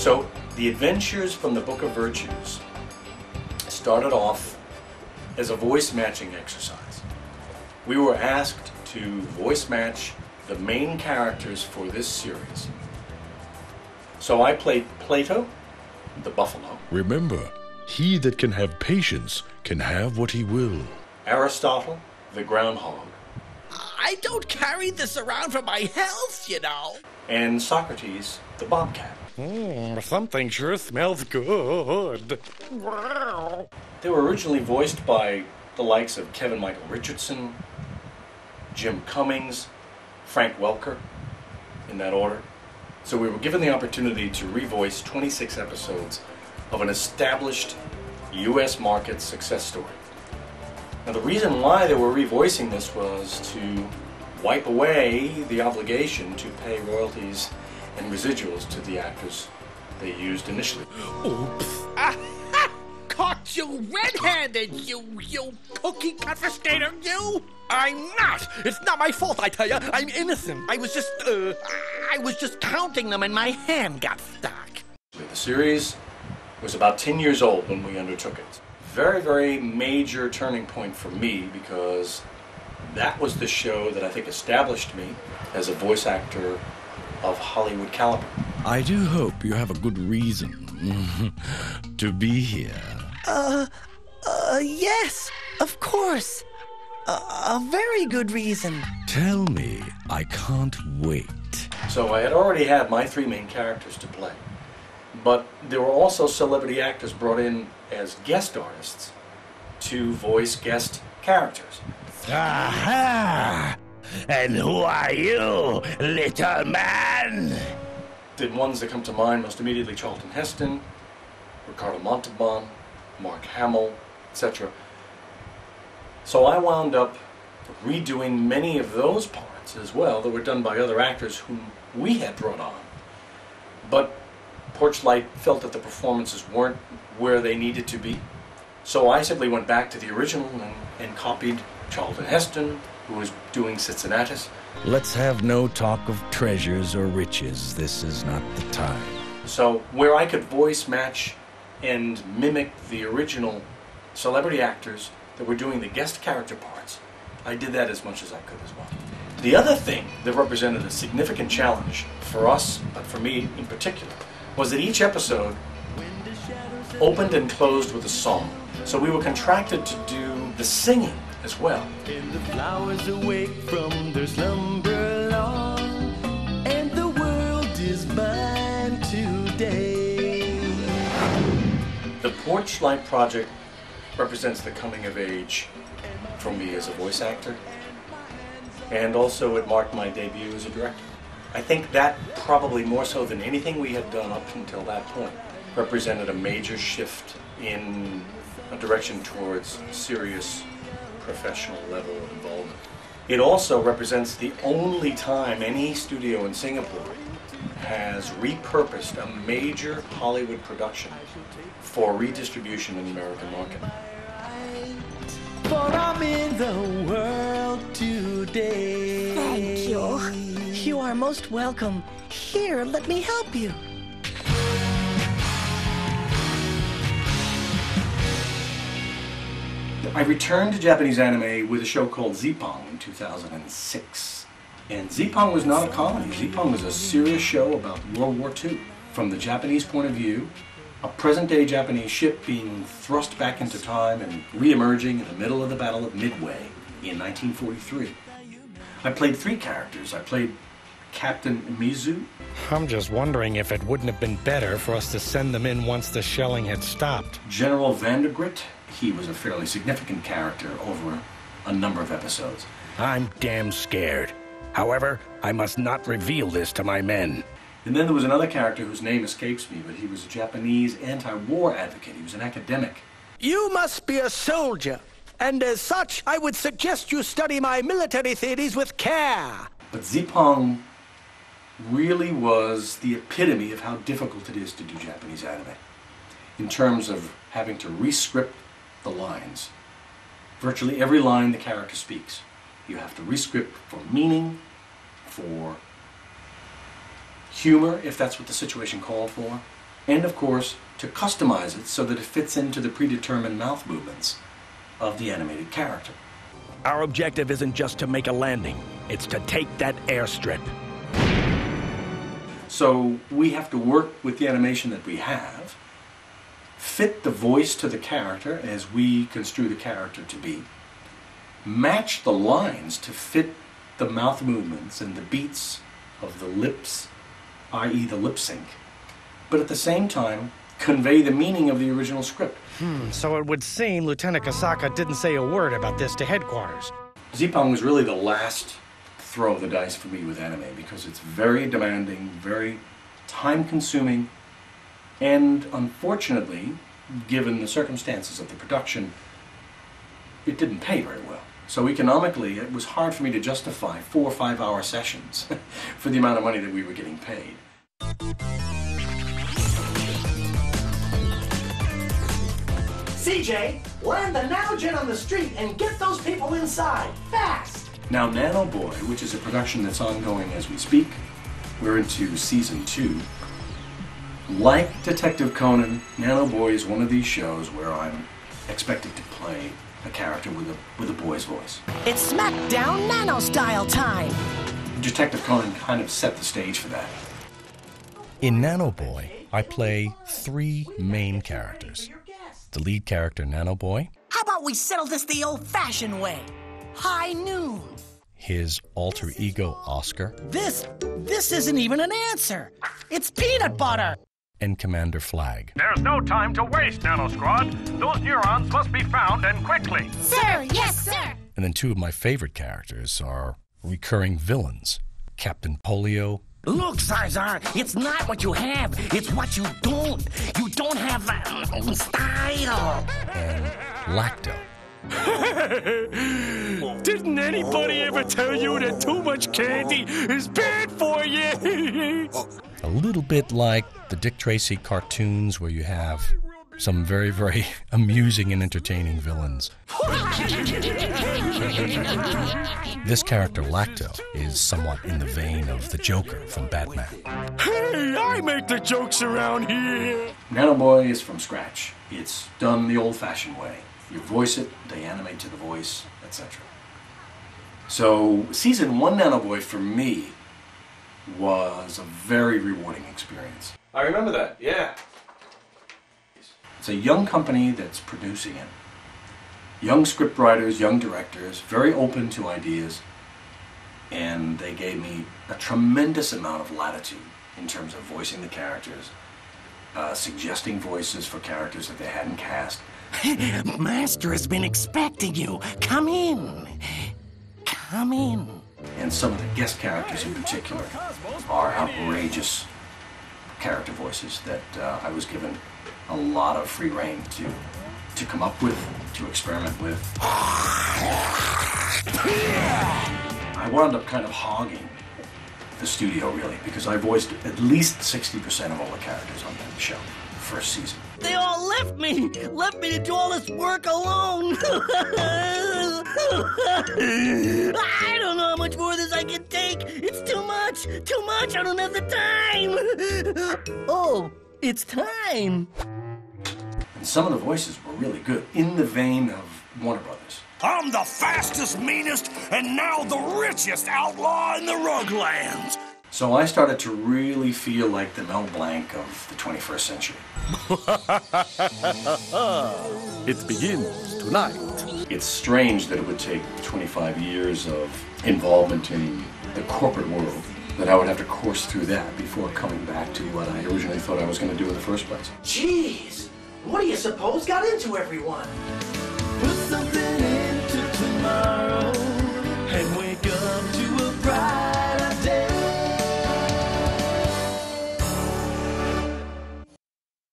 So, the adventures from the Book of Virtues started off as a voice matching exercise. We were asked to voice match the main characters for this series. So I played Plato, the buffalo. Remember, he that can have patience can have what he will. Aristotle, the groundhog. I don't carry this around for my health, you know. And Socrates, the bobcat. Something sure smells good. They were originally voiced by the likes of Kevin Michael Richardson, Jim Cummings, Frank Welker, in that order. So we were given the opportunity to revoice 26 episodes of an established U.S. market success story. Now the reason why they were revoicing this was to wipe away the obligation to pay royalties and residuals to the actors they used initially. Oops. Caught you red-handed, you cookie confiscator, you! I'm not! It's not my fault, I tell you. I'm innocent. I was just counting them and my hand got stuck. The series was about 10 years old when we undertook it. Very, very major turning point for me because that was the show that I think established me as a voice actor of Hollywood caliber. I do hope you have a good reason to be here. Yes, of course. A very good reason. Tell me, I can't wait. So I had already had my three main characters to play, but there were also celebrity actors brought in as guest artists to voice guest characters. Aha! And who are you, little man? The ones that come to mind most immediately: Charlton Heston, Ricardo Montalban, Mark Hamill, etc. So I wound up redoing many of those parts as well that were done by other actors whom we had brought on. But Porchlight felt that the performances weren't where they needed to be. So I simply went back to the original and copied Charlton Heston, who was doing Cincinnatus. Let's have no talk of treasures or riches. This is not the time. So where I could voice match and mimic the original celebrity actors that were doing the guest character parts, I did that as much as I could as well. The other thing that represented a significant challenge for us, but for me in particular, was that each episode opened and closed with a song. So we were contracted to do the singing as well. And the flowers awake from their slumber long, and the world is mine today. The Porchlight Project represents the coming of age for me as a voice actor, and also it marked my debut as a director. I think that probably more so than anything we had done up until that point represented a major shift in a direction towards serious professional level of involvement. It also represents the only time any studio in Singapore has repurposed a major Hollywood production for redistribution in the American market. For I'm in the world today. Thank you. You are most welcome. Here, let me help you. I returned to Japanese anime with a show called Zippon in 2006. And Zippon was not a comedy. Zippon was a serious show about World War II. From the Japanese point of view, a present-day Japanese ship being thrust back into time and re-emerging in the middle of the Battle of Midway in 1943. I played three characters. I played Captain Mizu. I'm just wondering if it wouldn't have been better for us to send them in once the shelling had stopped. General Vandergrit. He was a fairly significant character over a number of episodes. I'm damn scared. However, I must not reveal this to my men. And then there was another character whose name escapes me, but he was a Japanese anti-war advocate. He was an academic. You must be a soldier, and as such, I would suggest you study my military theories with care. But Zippon really was the epitome of how difficult it is to do Japanese anime, in terms of having to re-script the lines. Virtually every line the character speaks, you have to re-script for meaning, for humor, if that's what the situation called for, and of course to customize it so that it fits into the predetermined mouth movements of the animated character. Our objective isn't just to make a landing, it's to take that airstrip. So we have to work with the animation that we have, fit the voice to the character as we construe the character to be, match the lines to fit the mouth movements and the beats of the lips, i.e. the lip sync, but at the same time convey the meaning of the original script. So it would seem Lieutenant Kasaka didn't say a word about this to headquarters. Zippong was really the last throw of the dice for me with anime because it's very demanding, very time-consuming, and unfortunately, given the circumstances of the production, it didn't pay very well. So economically, it was hard for me to justify 4 or 5 hour sessions for the amount of money that we were getting paid. CJ, land the Nanogen on the street and get those people inside, fast! Now, Nano Boy, which is a production that's ongoing as we speak, we're into season 2. Like Detective Conan, Nano Boy is one of these shows where I'm expected to play a character with a boy's voice. It's SmackDown Nano style time. Detective Conan kind of set the stage for that. In Nano Boy, I play 3 main characters. The lead character, Nano Boy. How about we settle this the old-fashioned way? High noon. His alter ego, Oscar. This isn't even an answer. It's peanut butter. And Commander Flag. There's no time to waste, Nano Squad. Those neurons must be found, and quickly. Sir, yes, sir. And then 2 of my favorite characters are recurring villains. Captain Polio. Look, Zarzar, it's not what you have, it's what you don't. You don't have style. And Lacto. Didn't anybody ever tell you that too much candy is bad for you? A little bit like the Dick Tracy cartoons where you have some very, very amusing and entertaining villains. This character, Lacto, is somewhat in the vein of the Joker from Batman. Hey, I make the jokes around here. Nano Boy is from scratch. It's done the old-fashioned way. You voice it, they animate to the voice, etc. So season 1 Nano Boy for me was a very rewarding experience. I remember that, yeah. It's a young company that's producing it. Young scriptwriters, young directors, very open to ideas, and they gave me a tremendous amount of latitude in terms of voicing the characters, suggesting voices for characters that they hadn't cast. Master has been expecting you. Come in. Come in. And some of the guest characters in particular are outrageous character voices that I was given a lot of free rein to come up with, to experiment with. I wound up kind of hogging the studio, really, because I voiced at least 60% of all the characters on that show the first season. They all left me to do all this work alone. I don't know how much more of this I can take. It's too much, I don't have the time. Oh, it's time. And some of the voices were really good, in the vein of Warner Brothers. I'm the fastest, meanest, and now the richest outlaw in the Ruglands. So I started to really feel like the Mel Blanc of the 21st century. It begins tonight. It's strange that it would take 25 years of involvement in the corporate world, that I would have to course through that before coming back to what I originally thought I was going to do in the first place. Jeez, what do you suppose got into everyone?